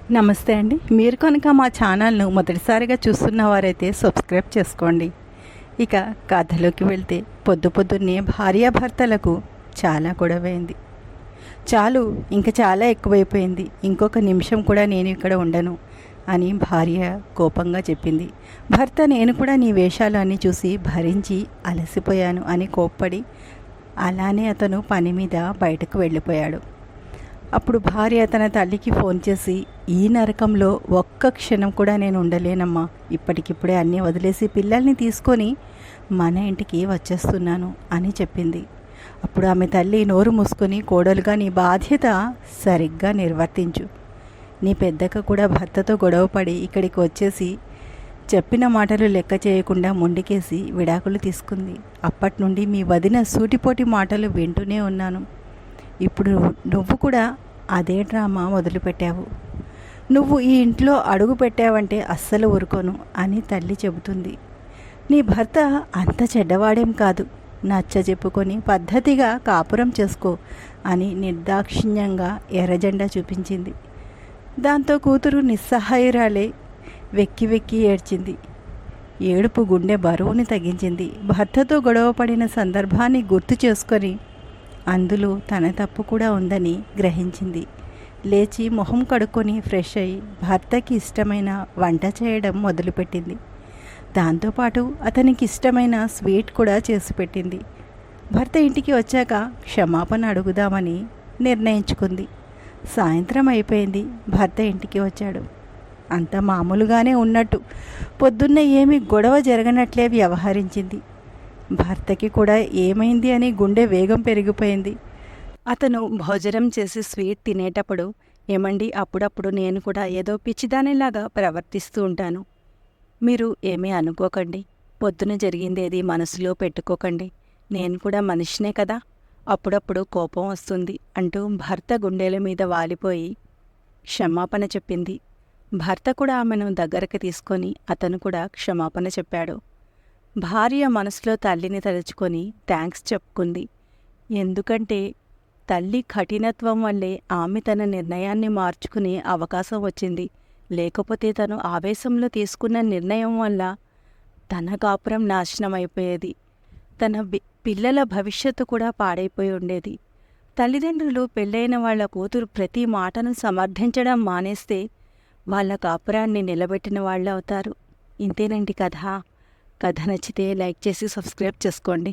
నమస్తే అండి. మీరు కనుక మా ఛానల్ను మొదటిసారిగా చూస్తున్న వారైతే సబ్స్క్రైబ్ చేసుకోండి. ఇక కథలోకి వెళ్తే పొద్దున్నే భార్యాభర్తలకు చాలా గొడవైంది. చాలు, ఇంకా చాలా ఎక్కువైపోయింది, ఇంకొక నిమిషం కూడా నేను ఇక్కడ ఉండను అని భార్య కోపంగా చెప్పింది. భర్త నేను కూడా నీ వేషాలు అన్నీ చూసి భరించి అలసిపోయాను అని కోప్పడి అలానే అతను పని మీద బయటకు వెళ్ళిపోయాడు. అప్పుడు భార్య తన తల్లికి ఫోన్ చేసి, ఈ నరకంలో ఒక్క క్షణం కూడా నేను ఉండలేనమ్మా, ఇప్పటికిప్పుడే అన్నీ వదిలేసి పిల్లల్ని తీసుకొని మన ఇంటికి వచ్చేస్తున్నాను అని చెప్పింది. అప్పుడు ఆమె తల్లి నోరు మూసుకొని, కోడలుగా నీ బాధ్యత సరిగ్గా నిర్వర్తించు. నీ పెద్దక్క కూడా భర్తతో గొడవపడి ఇక్కడికి వచ్చేసి చెప్పిన మాటలు లెక్క చేయకుండా మొండికేసి విడాకులు తీసుకుంది. అప్పటి నుండి మీ వదిన సూటిపోటి మాటలు వింటూనే ఉన్నాను. ఇప్పుడు నువ్వు కూడా అదే డ్రామా మొదలుపెట్టావు. నువ్వు ఈ ఇంట్లో అడుగు పెట్టావంటే అస్సలు ఊరుకోను అని తల్లి చెబుతుంది. నీ భర్త అంత చెడ్డవాడేం కాదు, నచ్చ చెప్పుకొని పద్ధతిగా కాపురం చేసుకో అని నిర్దాక్షిణ్యంగా ఎర్రజెండా చూపించింది. దాంతో కూతురు నిస్సహాయురాలే వెక్కి వెక్కి ఏడ్చింది. ఏడుపు గుండె బరువుని తగ్గించింది. భర్తతో గొడవపడిన సందర్భాన్ని గుర్తు చేసుకొని అందులో తన తప్పు కూడా ఉందని గ్రహించింది. లేచి మొహం కడుక్కొని ఫ్రెష్ అయ్యి భర్తకి ఇష్టమైన వంట చేయడం మొదలుపెట్టింది. దాంతోపాటు అతనికి ఇష్టమైన స్వీట్ కూడా చేసి పెట్టింది. భర్త ఇంటికి వచ్చాక క్షమాపణ అడుగుదామని నిర్ణయించుకుంది. సాయంత్రం అయిపోయింది. భర్త ఇంటికి వచ్చాడు. అంత మామూలుగానే ఉన్నట్టు పొద్దున్న ఏమీ గొడవ జరగనట్లే వ్యవహరించింది. భర్తకి కూడా ఏమైంది అని గుండె వేగం పెరిగిపోయింది. అతను భోజనం చేసి స్వీట్ తినేటప్పుడు, ఏమండి, అప్పుడప్పుడు నేను కూడా ఏదో పిచ్చిదానిలాగా ప్రవర్తిస్తూ ఉంటాను, మీరు ఏమీ అనుకోకండి, పొద్దున జరిగిందేది మనసులో పెట్టుకోకండి, నేను కూడా మనిషినే కదా, అప్పుడప్పుడు కోపం వస్తుంది అంటూ భర్త గుండెల మీద వాలిపోయి క్షమాపణ చెప్పింది. భర్త కూడా ఆమెను దగ్గరకు తీసుకొని అతను కూడా క్షమాపణ చెప్పాడు. భార్య మనసులో తల్లిని తలుచుకొని థ్యాంక్స్ చెప్పుకుంది. ఎందుకంటే తల్లి కఠినత్వం వల్లే ఆమె తన నిర్ణయాన్ని మార్చుకునే అవకాశం వచ్చింది. లేకపోతే తను ఆవేశంలో తీసుకున్న నిర్ణయం వల్ల తన కాపురం నాశనం అయిపోయేది. తన పిల్లల భవిష్యత్తు కూడా పాడైపోయి ఉండేది. తల్లిదండ్రులు పెళ్ళైన వాళ్ల కూతురు ప్రతి మాటను సమర్థించడం మానేస్తే వాళ్ళ కాపురాన్ని నిలబెట్టిన వాళ్ళు అవుతారు. ఇంతేనండి కథ. కథ నచ్చితే లైక్ చేసి సబ్స్క్రైబ్ చేసుకోండి.